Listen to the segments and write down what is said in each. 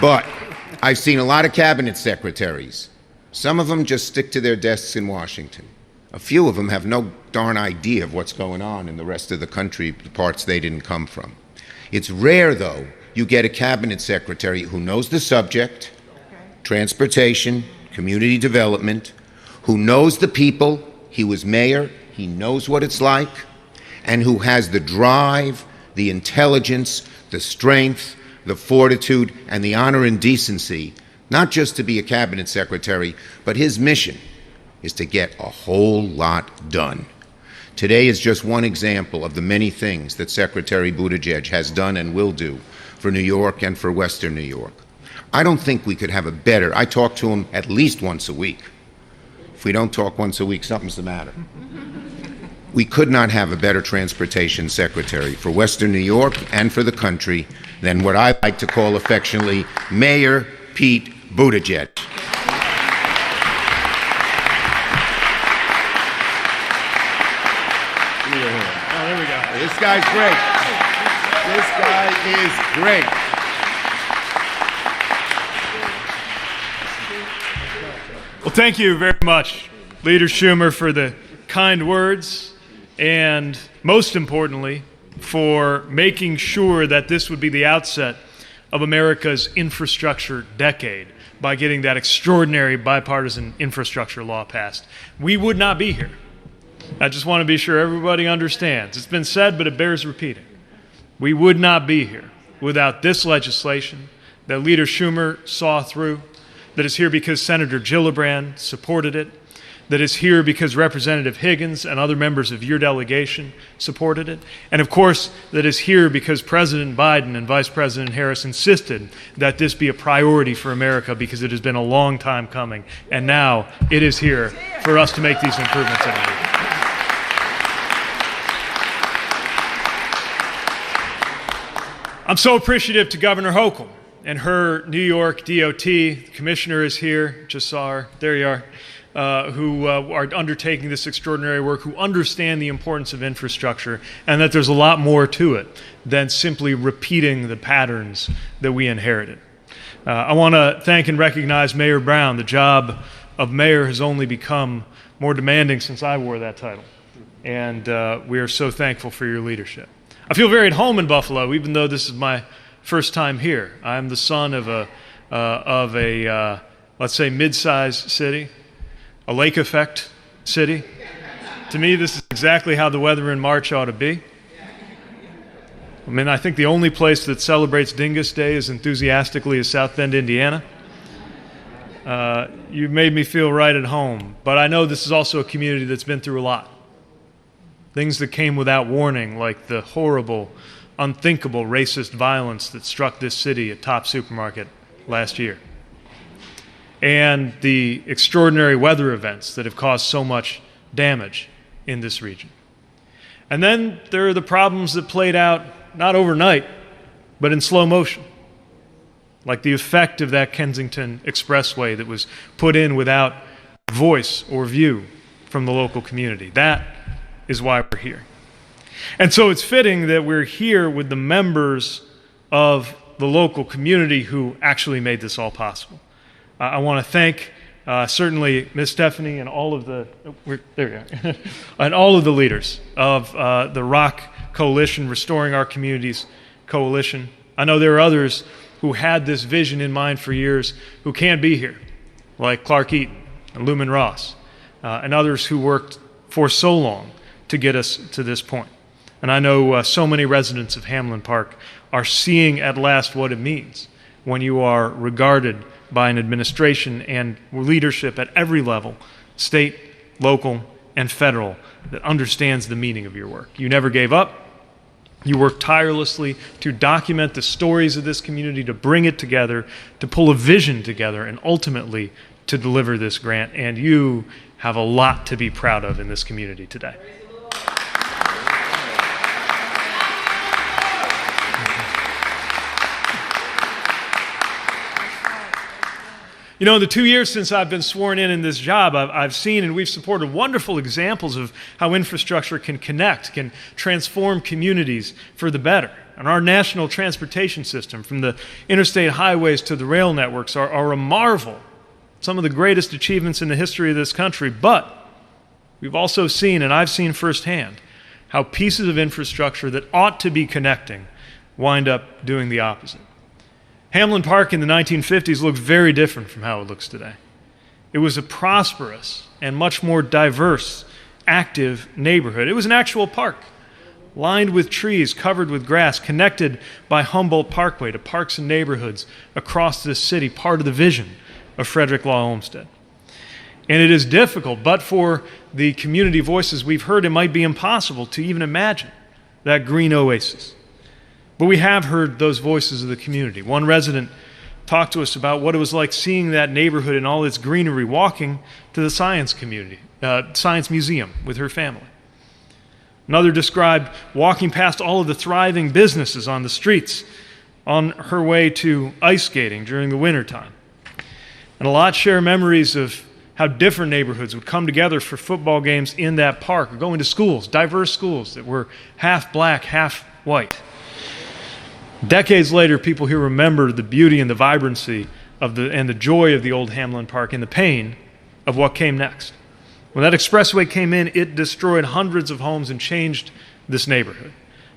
But I've seen a lot of cabinet secretaries. Some of them just stick to their desks in Washington. A few of them have no darn idea of what's going on in the rest of the country, the parts they didn't come from. It's rare, though, you get a cabinet secretary who knows the subject, transportation, community development, who knows the people. He was mayor, he knows what it's like, and who has the drive, the intelligence, the strength, the fortitude, and the honor and decency, not just to be a cabinet secretary, but his mission is to get a whole lot done. Today is just one example of the many things that Secretary Buttigieg has done and will do for New York and for Western New York. I don't think we could have a better, I talk to him at least once a week. If we don't talk once a week, something's the matter. We could not have a better transportation secretary for Western New York and for the country than what I like to call affectionately Mayor Pete Buttigieg. Oh, there we go. This guy's great. This guy is great. Well, thank you very much, Leader Schumer, for the kind words, and most importantly, for making sure that this would be the outset of America's infrastructure decade by getting that extraordinary bipartisan infrastructure law passed. We would not be here. I just want to be sure everybody understands. It's been said, but it bears repeating. We would not be here without this legislation that Leader Schumer saw through, that is here because Senator Gillibrand supported it, that is here because Representative Higgins and other members of your delegation supported it, and of course, that is here because President Biden and Vice President Harris insisted that this be a priority for America because it has been a long time coming, and now it is here for us to make these improvements in it. I'm so appreciative to Governor Hochul and her New York DOT. The commissioner is here, just saw her, there you are, who are undertaking this extraordinary work, who understand the importance of infrastructure, and that there's a lot more to it than simply repeating the patterns that we inherited. I want to thank and recognize Mayor Brown. The job of mayor has only become more demanding since I wore that title, and we are so thankful for your leadership. I feel very at home in Buffalo, even though this is my first time here. I'm the son of a let's say, mid-sized city, a lake effect city. To me, this is exactly how the weather in March ought to be. I mean, I think the only place that celebrates Dingus Day as enthusiastically as South Bend, Indiana. You've made me feel right at home, but I know this is also a community that's been through a lot. Things that came without warning, like the horrible, unthinkable racist violence that struck this city at Top Supermarket last year, and the extraordinary weather events that have caused so much damage in this region. And then there are the problems that played out not overnight, but in slow motion, like the effect of that Kensington Expressway that was put in without voice or view from the local community. That is why we're here. And so it's fitting that we're here with the members of the local community who actually made this all possible. I want to thank certainly Ms. Stephanie and all of the and all of the leaders of the ROC Coalition, Restoring Our Communities Coalition. I know there are others who had this vision in mind for years who can't be here, like Clark Eaton and Lumen Ross, and others who worked for so long to get us to this point. And I know so many residents of Hamlin Park are seeing at last what it means when you are regarded by an administration and leadership at every level, state, local, and federal, that understands the meaning of your work. You never gave up. You worked tirelessly to document the stories of this community, to bring it together, to pull a vision together, and ultimately to deliver this grant. And you have a lot to be proud of in this community today. You know, in the 2 years since I've been sworn in this job, I've seen and we've supported wonderful examples of how infrastructure can connect, can transform communities for the better. And our national transportation system, from the interstate highways to the rail networks, are a marvel, some of the greatest achievements in the history of this country. But we've also seen, and I've seen firsthand, how pieces of infrastructure that ought to be connecting wind up doing the opposite. Hamlin Park in the 1950s looked very different from how it looks today. It was a prosperous and much more diverse, active neighborhood. It was an actual park, lined with trees, covered with grass, connected by Humboldt Parkway to parks and neighborhoods across this city, part of the vision of Frederick Law Olmsted. And it is difficult, but for the community voices we've heard, it might be impossible to even imagine that green oasis. But we have heard those voices of the community. One resident talked to us about what it was like seeing that neighborhood in all its greenery, walking to the science museum with her family. Another described walking past all of the thriving businesses on the streets on her way to ice skating during the wintertime. And a lot share memories of how different neighborhoods would come together for football games in that park, or going to schools, diverse schools that were half black, half white. Decades later, people here remember the beauty and the vibrancy and the joy of the old Hamlin Park and the pain of what came next. When that expressway came in, it destroyed hundreds of homes and changed this neighborhood.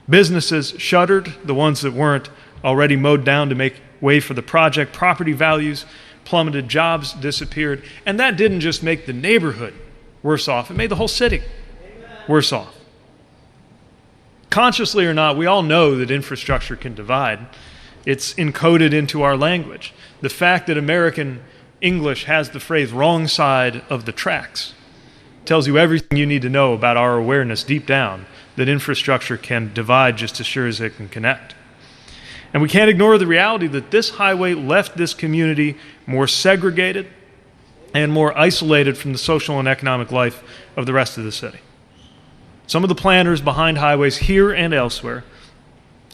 Businesses shuttered, the ones that weren't already mowed down to make way for the project. Property values plummeted, jobs disappeared, and that didn't just make the neighborhood worse off, it made the whole city worse off. Consciously or not, we all know that infrastructure can divide. It's encoded into our language. The fact that American English has the phrase wrong side of the tracks tells you everything you need to know about our awareness deep down that infrastructure can divide just as sure as it can connect. And we can't ignore the reality that this highway left this community more segregated and more isolated from the social and economic life of the rest of the city. Some of the planners behind highways here and elsewhere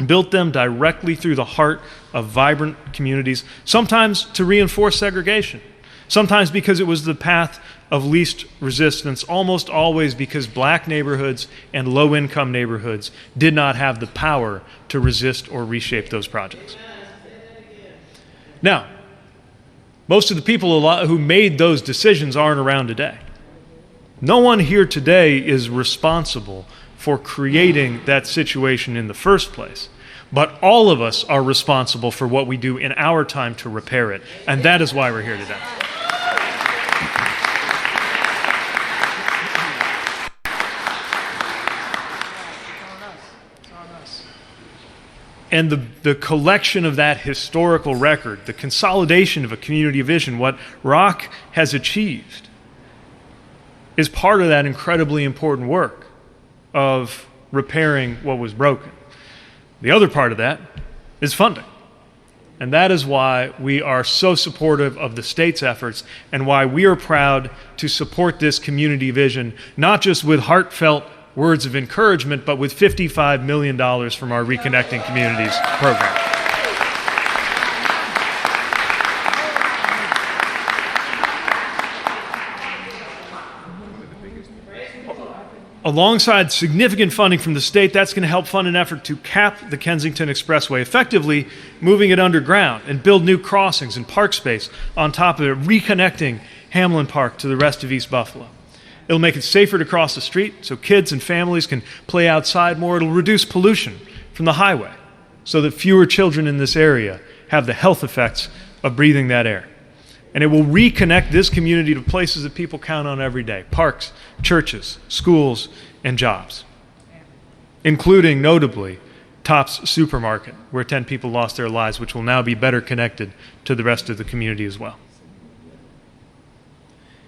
built them directly through the heart of vibrant communities, sometimes to reinforce segregation, sometimes because it was the path of least resistance, almost always because black neighborhoods and low-income neighborhoods did not have the power to resist or reshape those projects. Now, most of the people who made those decisions aren't around today. No one here today is responsible for creating that situation in the first place, but all of us are responsible for what we do in our time to repair it, and that is why we're here today. And the collection of that historical record, the consolidation of a community vision, what Rock has achieved, is part of that incredibly important work of repairing what was broken. The other part of that is funding. And that is why we are so supportive of the state's efforts and why we are proud to support this community vision, not just with heartfelt words of encouragement, but with $55 million from our Reconnecting Communities program. Alongside significant funding from the state, that's going to help fund an effort to cap the Kensington Expressway, effectively moving it underground and build new crossings and park space on top of it, reconnecting Hamlin Park to the rest of East Buffalo. It'll make it safer to cross the street so kids and families can play outside more. It'll reduce pollution from the highway so that fewer children in this area have the health effects of breathing that air. And it will reconnect this community to places that people count on every day: parks, churches, schools, and jobs, including, notably, Tops Supermarket, where 10 people lost their lives, which will now be better connected to the rest of the community as well.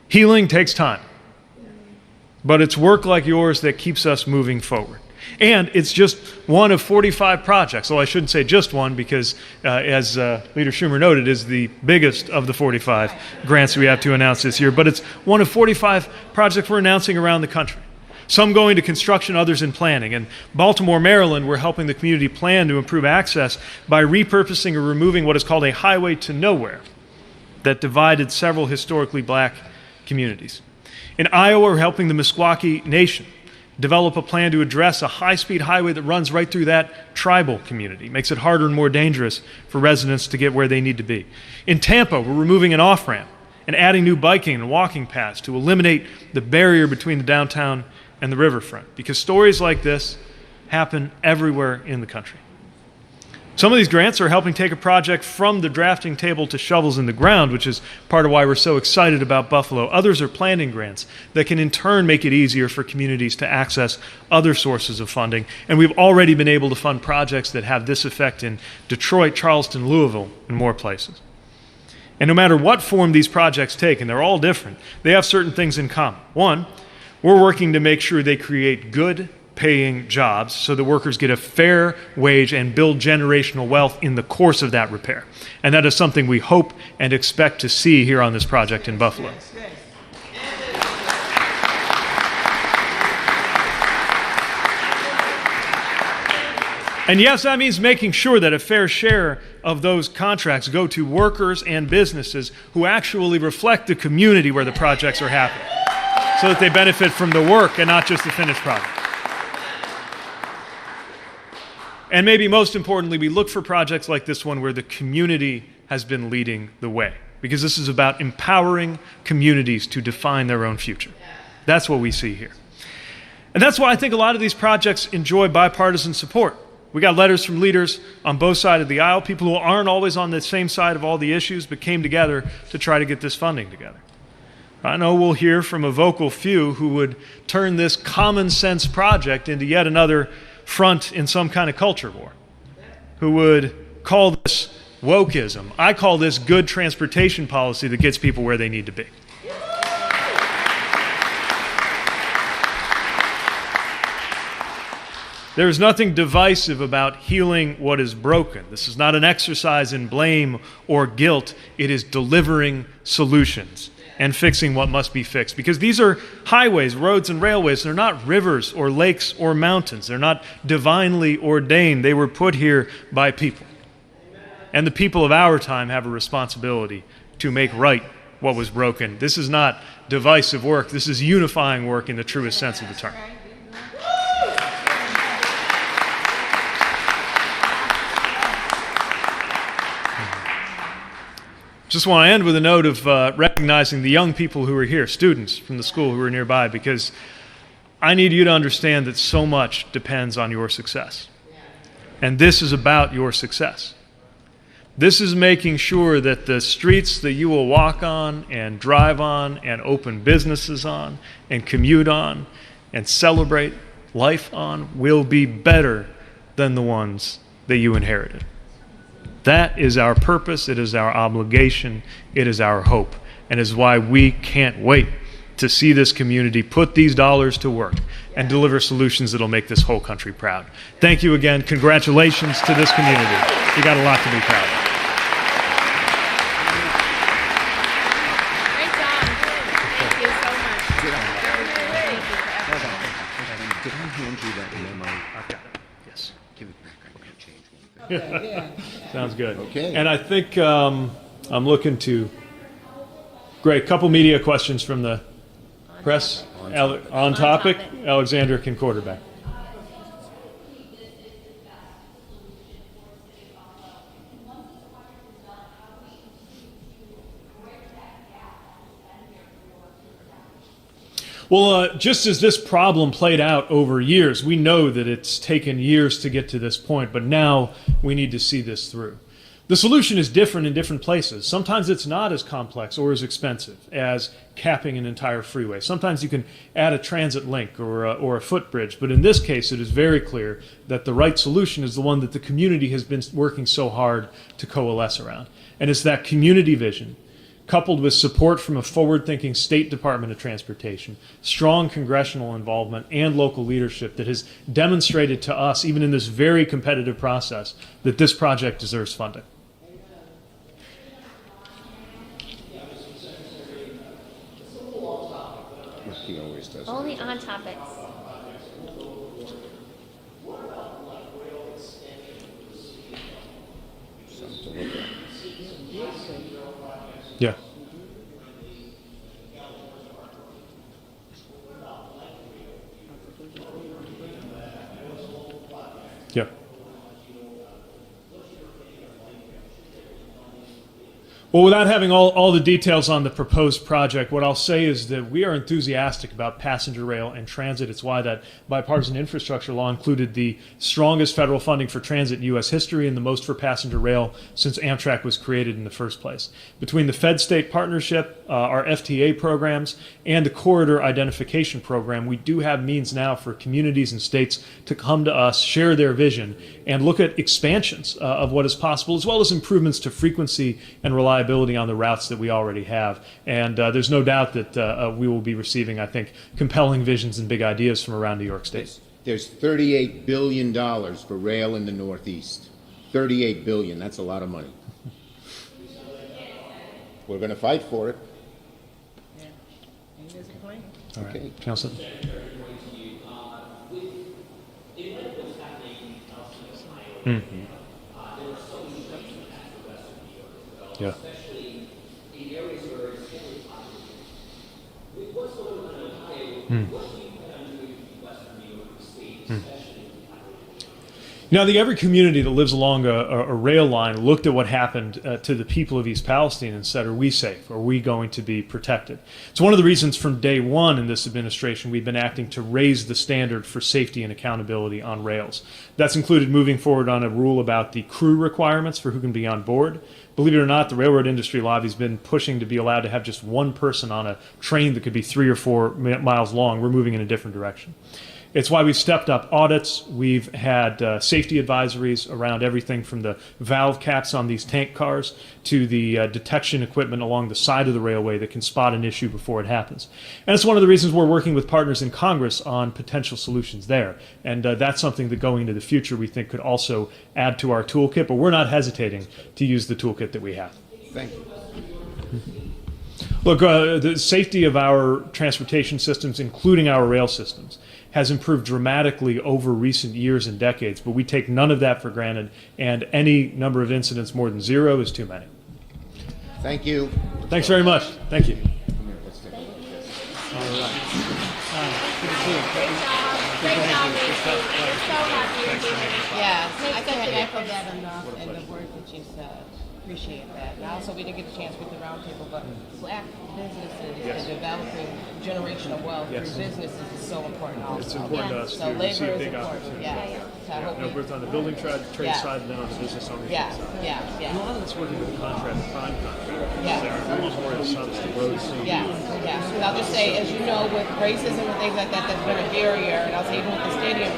Healing takes time, but it's work like yours that keeps us moving forward. And it's just one of 45 projects. Well, I shouldn't say just one, because as Leader Schumer noted, is the biggest of the 45 grants we have to announce this year. But it's one of 45 projects we're announcing around the country. Some going to construction, others in planning. In Baltimore, Maryland, we're helping the community plan to improve access by repurposing or removing what is called a highway to nowhere that divided several historically black communities. In Iowa, we're helping the Meskwaki Nation develop a plan to address a high-speed highway that runs right through that tribal community, makes it harder and more dangerous for residents to get where they need to be. In Tampa, we're removing an off-ramp and adding new biking and walking paths to eliminate the barrier between the downtown and the riverfront, because stories like this happen everywhere in the country. Some of these grants are helping take a project from the drafting table to shovels in the ground, which is part of why we're so excited about Buffalo. Others are planning grants that can in turn make it easier for communities to access other sources of funding. And we've already been able to fund projects that have this effect in Detroit, Charleston, Louisville, and more places. And no matter what form these projects take, and they're all different, they have certain things in common. One, we're working to make sure they create good paying jobs so that workers get a fair wage and build generational wealth in the course of that repair. And that is something we hope and expect to see here on this project in Buffalo. And yes, that means making sure that a fair share of those contracts go to workers and businesses who actually reflect the community where the projects are happening, so that they benefit from the work and not just the finished product. And maybe most importantly, we look for projects like this one where the community has been leading the way, because this is about empowering communities to define their own future. That's what we see here. And that's why I think a lot of these projects enjoy bipartisan support. We got letters from leaders on both sides of the aisle, people who aren't always on the same side of all the issues, but came together to try to get this funding together. I know we'll hear from a vocal few who would turn this common sense project into yet another front in some kind of culture war, who would call this wokeism. I call this good transportation policy that gets people where they need to be. There is nothing divisive about healing what is broken. This is not an exercise in blame or guilt. It is delivering solutions and fixing what must be fixed. Because these are highways, roads, and railways. They're not rivers or lakes or mountains. They're not divinely ordained. They were put here by people. And the people of our time have a responsibility to make right what was broken. This is not divisive work. This is unifying work in the truest sense of the term. Just want to end with a note of recognizing the young people who are here, students from the school who are nearby, because I need you to understand that so much depends on your success. And this is about your success. This is making sure that the streets that you will walk on and drive on and open businesses on and commute on and celebrate life on will be better than the ones that you inherited. That is our purpose, it is our obligation, it is our hope, and is why we can't wait to see this community put these dollars to work and deliver solutions that will make this whole country proud. Thank you again. Congratulations to this community. You got a lot to be proud of. Great job. Thank you so much. Did I hand you that memo? I've got it. Yes. Give it back. I can change one. Sounds good. Okay. And I think I'm looking to, great, couple media questions from the press. On topic. Alexandra can quarterback. Well, just as this problem played out over years, we know that it's taken years to get to this point, but now we need to see this through. The solution is different in different places. Sometimes it's not as complex or as expensive as capping an entire freeway. Sometimes you can add a transit link or a footbridge, but in this case it is very clear that the right solution is the one that the community has been working so hard to coalesce around. And it's that community vision, coupled with support from a forward-thinking State Department of Transportation, strong congressional involvement, and local leadership that has demonstrated to us, even in this very competitive process, that this project deserves funding. He always does. Only on topics. Something to look at. Yeah. Well, without having all the details on the proposed project, what I'll say is that we are enthusiastic about passenger rail and transit. It's why that bipartisan infrastructure law included the strongest federal funding for transit in U.S. history and the most for passenger rail since Amtrak was created in the first place. Between the Fed-State partnership, our FTA programs, and the Corridor Identification Program, we do have means now for communities and states to come to us, share their vision, and look at expansions of what is possible, as well as improvements to frequency and reliability on the routes that we already have. And there's no doubt that we will be receiving, I think, compelling visions and big ideas from around New York State. There's $38 billion for rail in the Northeast. $38 billion, that's a lot of money. We're going to fight for it. All right. Okay. Councilor? Yeah. Now, I think every community that lives along a rail line looked at what happened to the people of East Palestine and said, are we safe? Are we going to be protected? It's one of the reasons from day one in this administration we've been acting to raise the standard for safety and accountability on rails. That's included moving forward on a rule about the crew requirements for who can be on board. Believe it or not, the railroad industry lobby's been pushing to be allowed to have just one person on a train that could be 3 or 4 miles long. We're moving in a different direction. It's why we've stepped up audits. We've had safety advisories around everything from the valve caps on these tank cars to the detection equipment along the side of the railway that can spot an issue before it happens. And it's one of the reasons we're working with partners in Congress on potential solutions there. And that's something that going into the future we think could also add to our toolkit, but we're not hesitating to use the toolkit that we have. Thank you. Look, the safety of our transportation systems, including our rail systems, has improved dramatically over recent years and decades, but we take none of that for granted, and any number of incidents more than 0 is too many. Thank you. Thanks very much. Thank you. Great job, Lacey. We're so happy you're doing it. Yeah, I Makes such can't a echo difference. that enough, and the words that you said. Appreciate that. And also, we didn't get a chance with the roundtable, but Black businesses and developing generational wealth through businesses is so important also. It's important to us So too. We see labor a is big important. opportunity. Yeah. So I hope No, both on the building trade Yeah. side and then on the business ownership Yeah, side. yeah, And a yeah. lot of it's working with the contract, prime contract. Yeah. There are rules where it's on the road. Yeah, yeah. And I'll just say, as you know, with racism and things like that, that's been a barrier. And I was even with the stadium